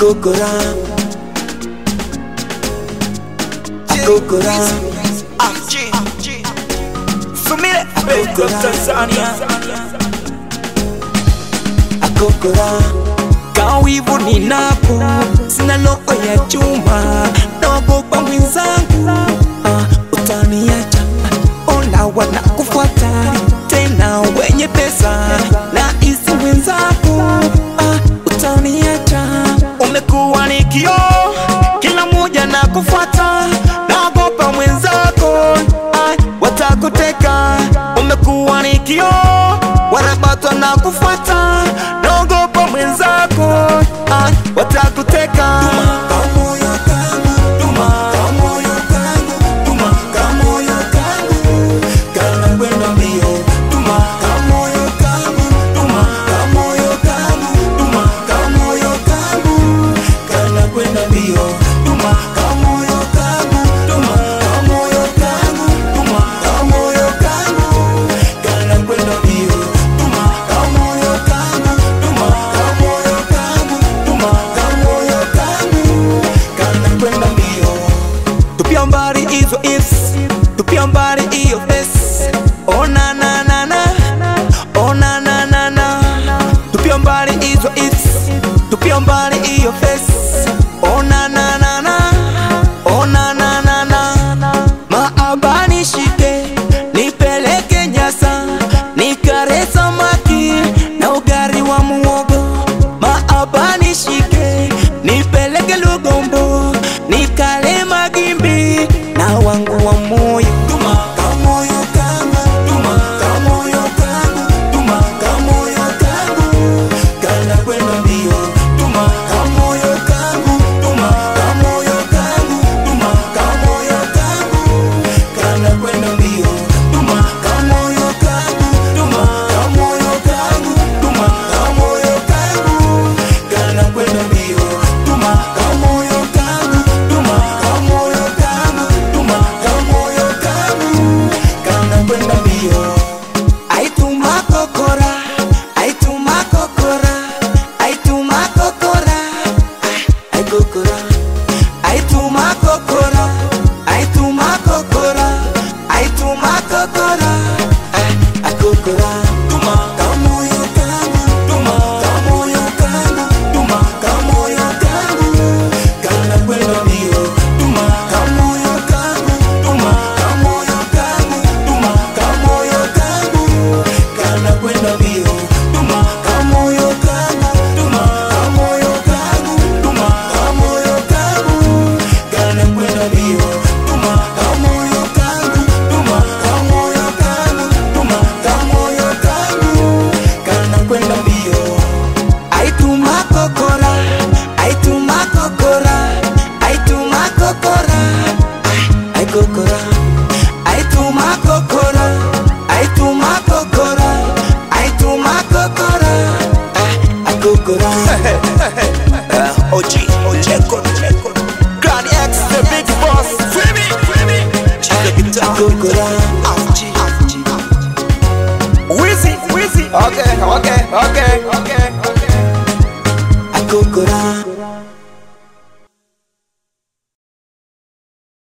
Akokora, Akokora, Sumile Abeko Tanzania. Akokora, kawivu ninapo, sina roho ya chuma, naogopa mwenzangu utaniacha. Ona wanakufuata tena wenye pesa, na isi mwenzangu utaniacha. Umekuwa ni kioo, kila mmoja nakufuata, naogopa mwenzako watakuteka. Umekuwa ni kioo, wanabatwa na kufuata, naogopa mwenzako watakuteka. Tupia mbali hizo ifs, tupia mbali hiyo face. Oh na na na na, oh na na na na. Tupia mbali hizo ifs, tupia mbali hiyo face. Oh na na na na, oh na na na na. Maabani shike, nipeleke Nyasa, nikare samaki na ugari wa muogo. Maabani shike, nipeleke Lugombo, nikale magimbi na wangu wa moyo. Tuma kamoyo kangu, tuma kamoyo kangu, tuma kamoyo kangu, kana kwenda mbio. Tuma kamoyo kangu, tuma kamoyo kangu, tuma kamoyo kangu, kana kwenda mbio. Tuma kamoyo kangu, tuma kamoyo kangu, tuma kamoyo kangu, kana kwenda mbio. Tuma kamoyo kangu, tuma kamoyo kangu, tuma kamoyo kangu, kana kwenda mbio. Aituma kokora, aituma kokora, aituma kokora, Akokora, aituma kokora, aituma kokora, aituma kokora. Akokora, tuma kamoyo kangu, tuma kamoyo kangu, tuma kamoyo kangu, kana kwenda mbio. Tuma kamoyo kangu, tuma kamoyo kangu, tuma kamoyo kangu, kana kwenda mbio. Tuma kamoyo kangu, tuma kamoyo kangu, tuma kamoyo kangu, kana kwenda mbio. Tuma kamoyo kangu, tuma kamoyo kangu, tuma kamoyo kangu, kana kwenda mbio. Aituma kokora, aituma kokora, aituma kokora. Akokora, Aituma kokora, aituma kokora, aituma kokora. Akokora, OG, Granny X, the big boss. Check it out. Akokora, Wheezy. Okay. Akokora.